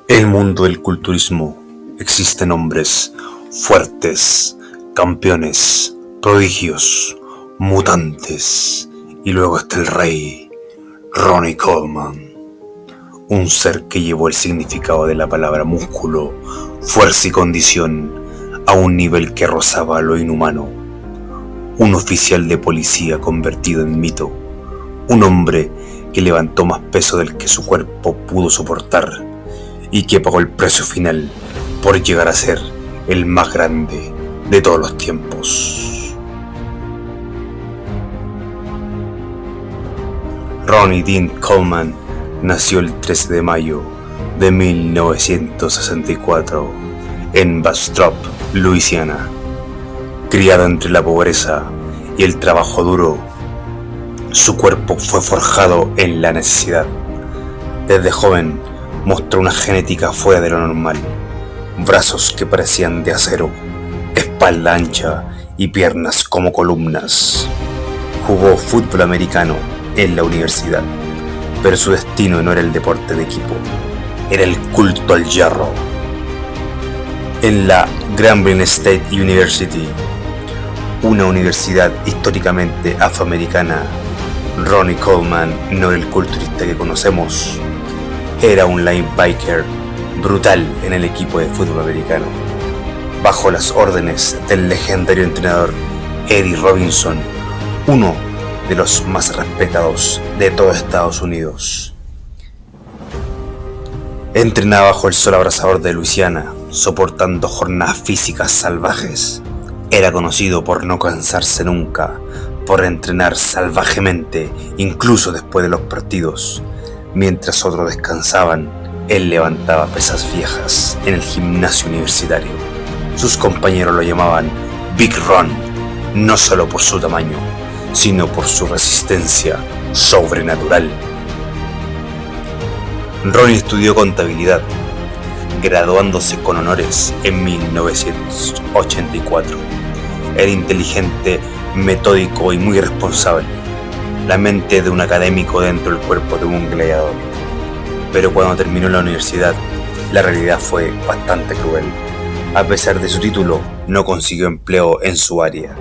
El mundo del culturismo existen hombres fuertes, campeones, prodigios, mutantes, y luego está el rey, Ronnie Coleman, un ser que llevó el significado de la palabra músculo, fuerza y condición a un nivel que rozaba lo inhumano, un oficial de policía convertido en mito, un hombre que levantó más peso del que su cuerpo pudo soportar y que pagó el precio final por llegar a ser el más grande de todos los tiempos. Ronnie Dean Coleman nació el 13 de mayo de 1964 en Bastrop, Luisiana. Criado entre la pobreza y el trabajo duro, su cuerpo fue forjado en la necesidad. Desde joven mostró una genética fuera de lo normal, brazos que parecían de acero, espalda ancha y piernas como columnas. Jugó fútbol americano en la universidad, pero su destino no era el deporte de equipo, era el culto al hierro. En la Grambling State University, una universidad históricamente afroamericana, Ronnie Coleman no era el culturista que conocemos. Era un linebacker brutal en el equipo de fútbol americano, bajo las órdenes del legendario entrenador Eddie Robinson, uno de los más respetados de todo Estados Unidos. Entrenaba bajo el sol abrasador de Luisiana, soportando jornadas físicas salvajes. Era conocido por no cansarse nunca, por entrenar salvajemente, incluso después de los partidos. Mientras otros descansaban, él levantaba pesas viejas en el gimnasio universitario. Sus compañeros lo llamaban Big Ron, no solo por su tamaño, sino por su resistencia sobrenatural. Ronnie estudió contabilidad, graduándose con honores en 1984. Era inteligente, metódico y muy responsable. La mente de un académico dentro del cuerpo de un gladiador. Pero cuando terminó la universidad, la realidad fue bastante cruel. A pesar de su título, no consiguió empleo en su área.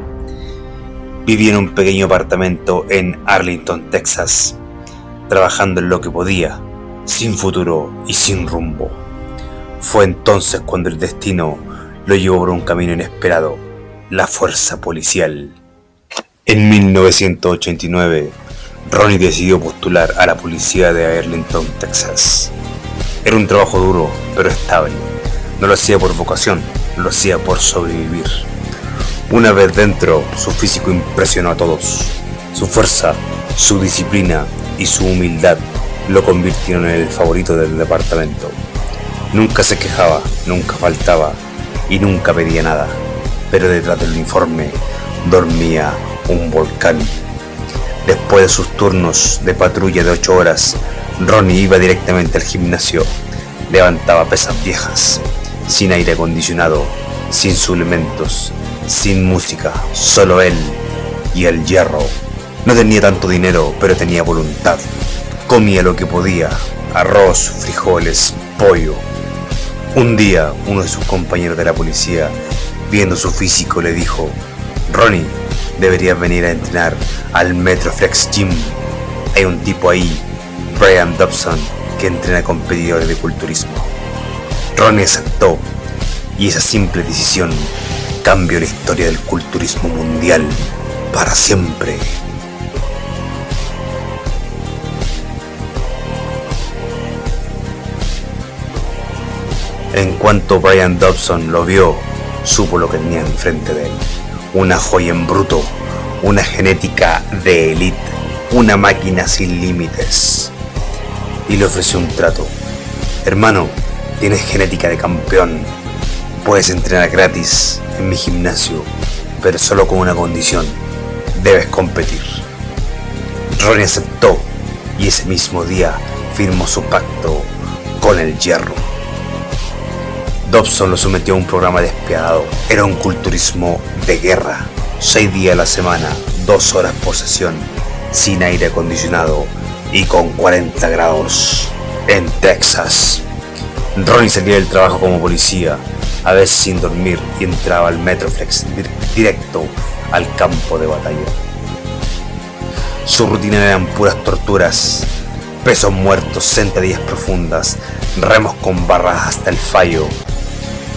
Vivía en un pequeño apartamento en Arlington, Texas, trabajando en lo que podía, sin futuro y sin rumbo. Fue entonces cuando el destino lo llevó por un camino inesperado, la fuerza policial. En 1989, Ronnie decidió postular a la policía de Arlington, Texas. Era un trabajo duro, pero estable. No lo hacía por vocación, lo hacía por sobrevivir. Una vez dentro, su físico impresionó a todos. Su fuerza, su disciplina y su humildad lo convirtieron en el favorito del departamento. Nunca se quejaba, nunca faltaba y nunca pedía nada. Pero detrás del uniforme dormía un volcán. Después de sus turnos de patrulla de 8 horas, Ronnie iba directamente al gimnasio. Levantaba pesas viejas, sin aire acondicionado, sin suplementos, sin música, solo él y el hierro. No tenía tanto dinero, pero tenía voluntad. Comía lo que podía, arroz, frijoles, pollo. Un día, uno de sus compañeros de la policía, viendo su físico, le dijo: Ronnie, deberías venir a entrenar al Metroflex Gym. Hay un tipo ahí, Brian Dobson, que entrena competidores de culturismo. Ronnie aceptó, y esa simple decisión cambió la historia del culturismo mundial para siempre. En cuanto Brian Dobson lo vio, supo lo que tenía enfrente de él. Una joya en bruto, una genética de élite, una máquina sin límites. Y le ofreció un trato. Hermano, tienes genética de campeón. Puedes entrenar gratis en mi gimnasio, pero solo con una condición: debes competir. Ronnie aceptó y ese mismo día firmó su pacto con el hierro. Dobson lo sometió a un programa despiadado. Era un culturismo de guerra. 6 días a la semana, 2 horas por sesión, sin aire acondicionado y con 40 grados en Texas. Ronnie salía del trabajo como policía, a veces sin dormir, y entraba al Metroflex directo al campo de batalla. Su rutina eran puras torturas, pesos muertos, sentadillas profundas, remos con barras hasta el fallo,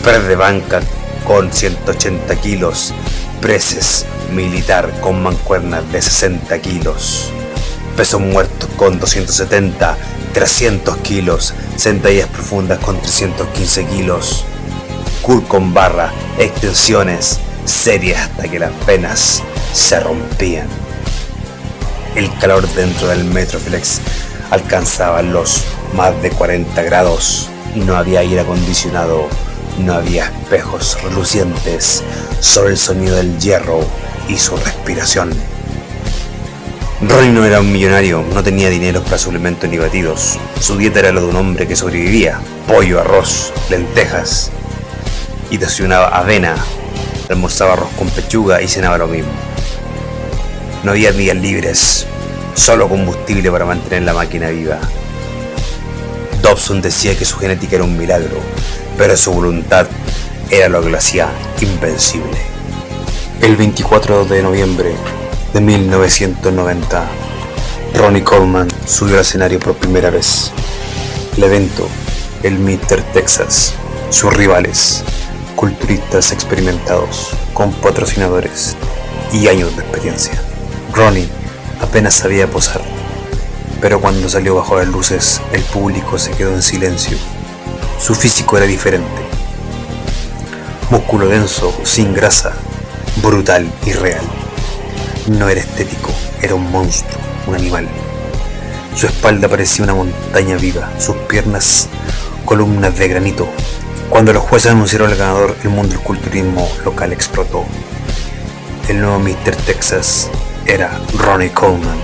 press de banca con 180 kilos, preses militar con mancuernas de 60 kilos, pesos muertos con 270, 300 kilos, sentadillas profundas con 315 kilos, curl con barra, extensiones serias hasta que las venas se rompían. El calor dentro del Metroflex alcanzaba los más de 40 grados. No había aire acondicionado, no había espejos relucientes, solo el sonido del hierro y su respiración. Ronnie no era un millonario, no tenía dinero para suplementos ni batidos. Su dieta era lo de un hombre que sobrevivía: pollo, arroz, lentejas, y desayunaba avena, almorzaba arroz con pechuga y cenaba lo mismo. No había días libres, solo combustible para mantener la máquina viva. Dobson decía que su genética era un milagro, pero su voluntad era lo que lo hacía invencible. El 24 de noviembre de 1990, Ronnie Coleman subió al escenario por primera vez. El evento, el Mr. Texas, sus rivales, culturistas experimentados, con patrocinadores y años de experiencia. Ronnie apenas sabía posar, pero cuando salió bajo las luces, el público se quedó en silencio. Su físico era diferente: músculo denso, sin grasa, brutal y real. No era estético, era un monstruo, un animal. Su espalda parecía una montaña viva, sus piernas columnas de granito. Cuando los jueces anunciaron al ganador, el mundo del culturismo local explotó. El nuevo Mr. Texas era Ronnie Coleman.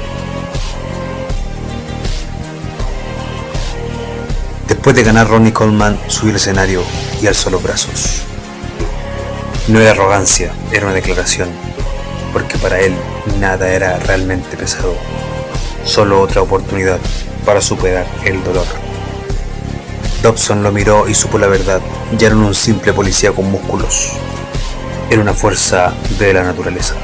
Después de ganar, Ronnie Coleman subió al escenario y alzó los brazos. No era arrogancia, era una declaración, porque para él nada era realmente pesado, solo otra oportunidad para superar el dolor. Dobson lo miró y supo la verdad: ya no era un simple policía con músculos, era una fuerza de la naturaleza.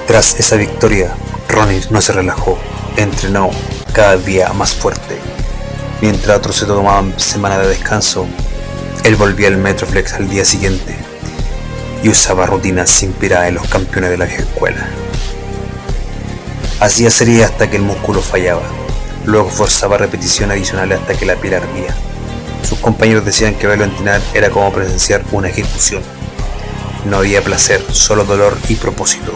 Tras esa victoria, Ronnie no se relajó, entrenó cada día más fuerte. Mientras otros se tomaban semana de descanso, él volvía al Metroflex al día siguiente y usaba rutinas inspiradas en los campeones de la vieja escuela. Hacía series hasta que el músculo fallaba, luego forzaba repeticiones adicionales hasta que la piel ardía. Sus compañeros decían que verlo entrenar era como presenciar una ejecución. No había placer, solo dolor y propósito.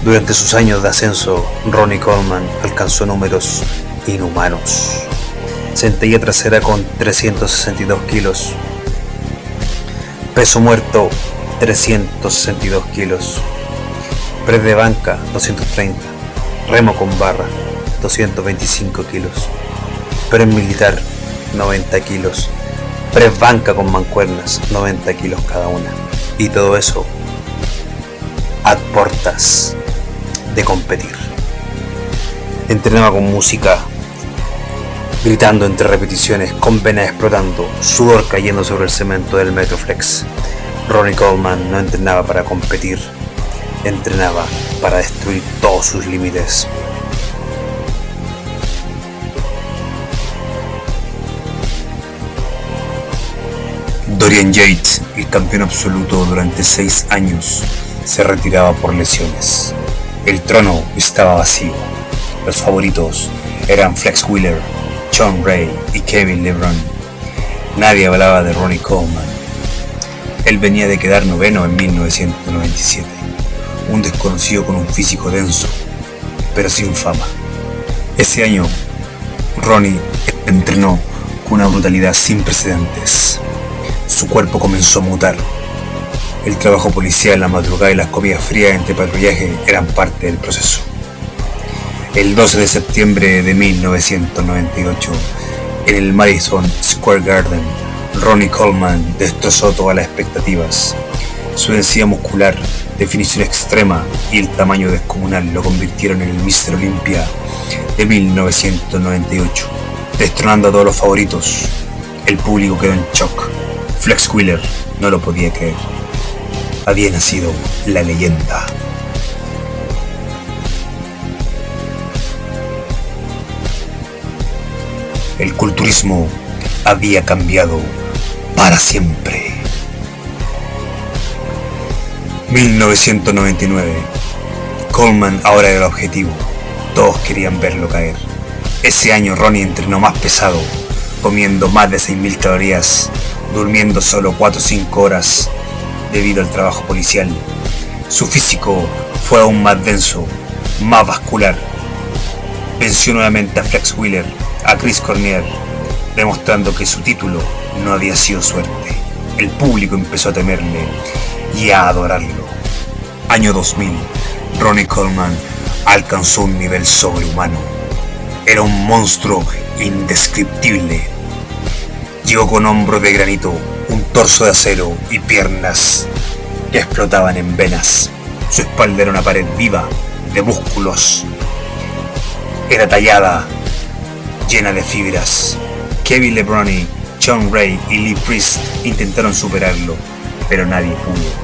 Durante sus años de ascenso, Ronnie Coleman alcanzó números inhumanos: sentadilla trasera con 362 kilos, peso muerto 362 kilos, press de banca 230, remo con barra 225 kilos, press militar 90 kilos, press banca con mancuernas 90 kilos cada una, y todo eso a portas de competir. Entrenaba con música, gritando entre repeticiones, con venas explotando, sudor cayendo sobre el cemento del Metroflex. Ronnie Coleman no entrenaba para competir, entrenaba para destruir todos sus límites. Dorian Yates, el campeón absoluto durante 6 años, se retiraba por lesiones. El trono estaba vacío. Los favoritos eran Flex Wheeler, Sean Ray y Kevin LeBron. Nadie hablaba de Ronnie Coleman. Él venía de quedar noveno en 1997, un desconocido con un físico denso, pero sin fama. Ese año, Ronnie entrenó con una brutalidad sin precedentes. Su cuerpo comenzó a mutar. El trabajo policial, la madrugada y las comidas frías entre patrullaje eran parte del proceso. El 12 de septiembre de 1998, en el Madison Square Garden, Ronnie Coleman destrozó todas las expectativas. Su densidad muscular, definición extrema y el tamaño descomunal lo convirtieron en el Mr. Olympia de 1998, destronando a todos los favoritos. El público quedó en shock. Flex Wheeler no lo podía creer. Había nacido la leyenda. El culturismo había cambiado para siempre. 1999. Coleman ahora era el objetivo. Todos querían verlo caer. Ese año Ronnie entrenó más pesado, comiendo más de 6.000 calorías, durmiendo solo 4 o 5 horas debido al trabajo policial. Su físico fue aún más denso, más vascular. Venció nuevamente a Flex Wheeler, a Chris Cormier, demostrando que su título no había sido suerte. El público empezó a temerle y a adorarlo. Año 2000, Ronnie Coleman alcanzó un nivel sobrehumano. Era un monstruo indescriptible. Llegó con hombros de granito, un torso de acero y piernas que explotaban en venas. Su espalda era una pared viva de músculos. Era tallada, llena de fibras. Kevin Lebroni, John Ray y Lee Priest intentaron superarlo, pero nadie pudo.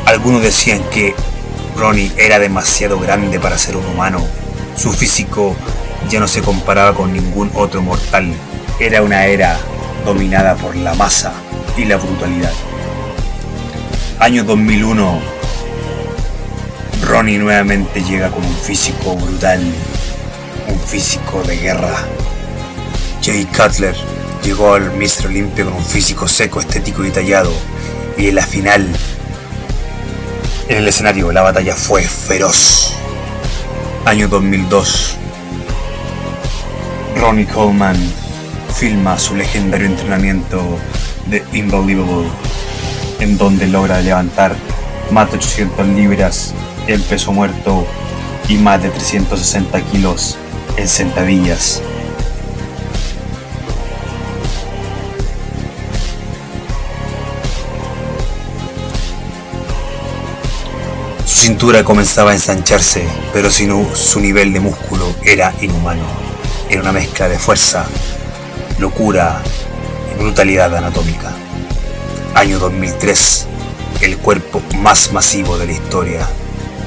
Algunos decían que Ronnie era demasiado grande para ser un humano. Su físico ya no se comparaba con ningún otro mortal. Era una era dominada por la masa y la brutalidad. Año 2001. Ronnie nuevamente llega con un físico brutal, un físico de guerra. Jay Cutler llegó al Mr. Olympia con un físico seco, estético y detallado, y en la final, en el escenario, la batalla fue feroz. Año 2002. Ronnie Coleman filma su legendario entrenamiento de Unbelievable, en donde logra levantar más de 800 libras en peso muerto y más de 360 kilos en sentadillas. Su cintura comenzaba a ensancharse, pero su nivel de músculo era inhumano. Era una mezcla de fuerza, locura y brutalidad anatómica. Año 2003. El cuerpo más masivo de la historia.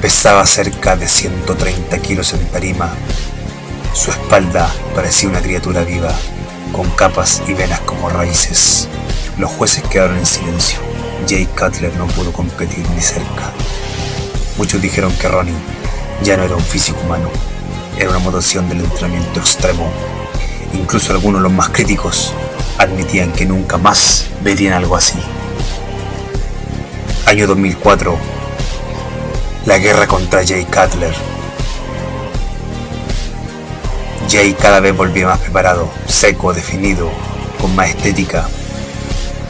Pesaba cerca de 130 kilos en tarima. Su espalda parecía una criatura viva, con capas y venas como raíces. Los jueces quedaron en silencio. Jay Cutler no pudo competir ni cerca. Muchos dijeron que Ronnie ya no era un físico humano, era una mutación del entrenamiento extremo. Incluso algunos, los más críticos, admitían que nunca más verían algo así. Año 2004. La guerra contra Jay Cutler. Jay cada vez volvía más preparado, seco, definido, con más estética.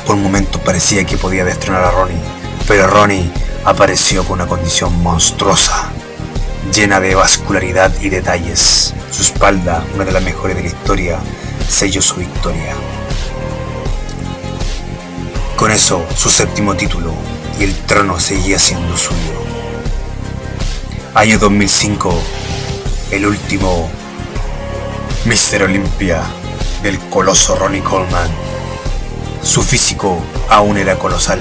Por momentos parecía que podía destronar a Ronnie, pero Ronnie apareció con una condición monstruosa, llena de vascularidad y detalles. Su espalda, una de las mejores de la historia, selló su victoria. Con eso, su séptimo título, y el trono seguía siendo suyo. Año 2005. El último Mr. Olympia del coloso Ronnie Coleman. Su físico aún era colosal,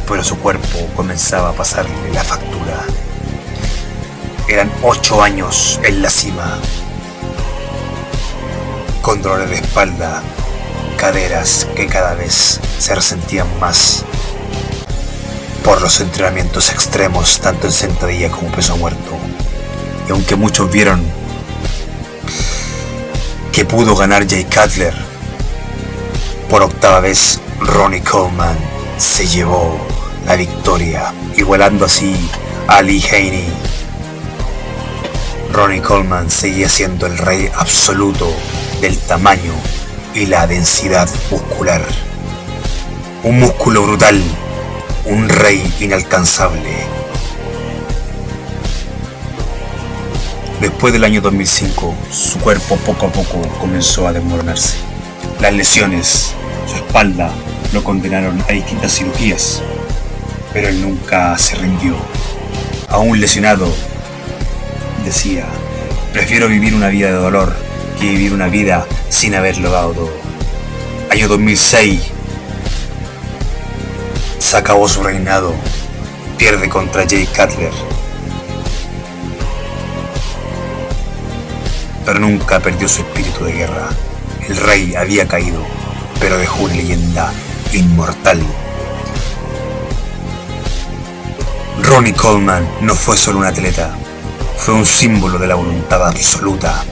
pero su cuerpo comenzaba a pasarle la factura. Eran 8 años en la cima, con dolores de espalda, caderas que cada vez se resentían más por los entrenamientos extremos, tanto en sentadilla como peso muerto. Y aunque muchos vieron que pudo ganar Jay Cutler, por octava vez Ronnie Coleman se llevó la victoria, igualando así a Lee Haney. Ronnie Coleman seguía siendo el rey absoluto del tamaño y la densidad muscular. Un músculo brutal, un rey inalcanzable. Después del año 2005, su cuerpo poco a poco comenzó a desmoronarse. Las lesiones, su espalda, lo condenaron a distintas cirugías, pero él nunca se rindió. Aún lesionado, decía: prefiero vivir una vida de dolor que vivir una vida sin haber logrado todo. Año 2006. Se acabó su reinado. Pierde contra Jay Cutler. Pero nunca perdió su espíritu de guerra. El rey había caído, pero dejó una leyenda inmortal. Ronnie Coleman no fue solo un atleta, fue un símbolo de la voluntad absoluta.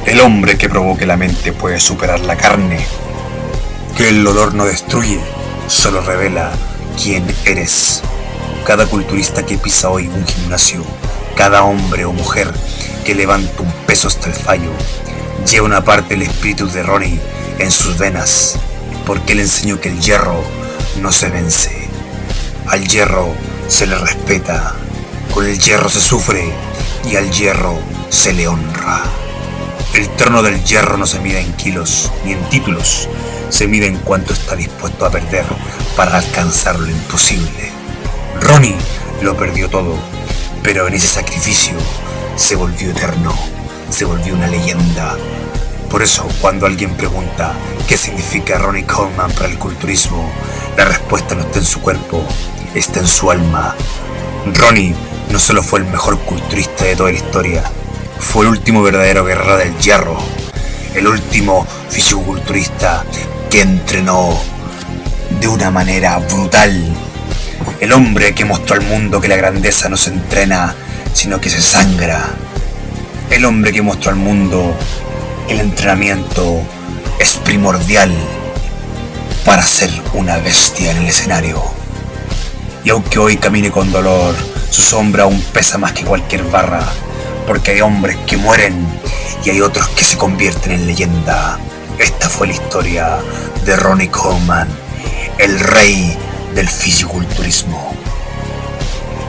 El hombre que probó que la mente puede superar la carne, que el dolor no destruye, solo revela quién eres. Cada culturista que pisa hoy un gimnasio, cada hombre o mujer que levanta un peso hasta el fallo, lleva una parte del espíritu de Ronnie en sus venas, porque él enseñó que el hierro no se vence. Al hierro se le respeta, con el hierro se sufre y al hierro se le honra. El trono del hierro no se mide en kilos ni en títulos, se mide en cuánto está dispuesto a perder para alcanzar lo imposible. Ronnie lo perdió todo, pero en ese sacrificio se volvió eterno, se volvió una leyenda. Por eso, cuando alguien pregunta qué significa Ronnie Coleman para el culturismo, la respuesta no está en su cuerpo, está en su alma. Ronnie no solo fue el mejor culturista de toda la historia, fue el último verdadero guerrero del hierro, el último fisicoculturista que entrenó de una manera brutal, el hombre que mostró al mundo que la grandeza no se entrena, sino que se sangra, el hombre que mostró al mundo el entrenamiento es primordial para ser una bestia en el escenario. Y aunque hoy camine con dolor, su sombra aún pesa más que cualquier barra, porque hay hombres que mueren y hay otros que se convierten en leyenda. Esta fue la historia de Ronnie Coleman, el rey del fisiculturismo,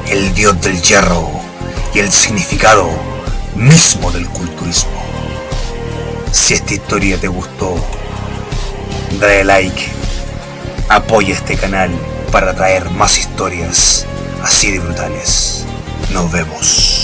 el dios del hierro y el significado mismo del culturismo. Si esta historia te gustó, dale like, apoya este canal para traer más historias así de brutales. Nos vemos.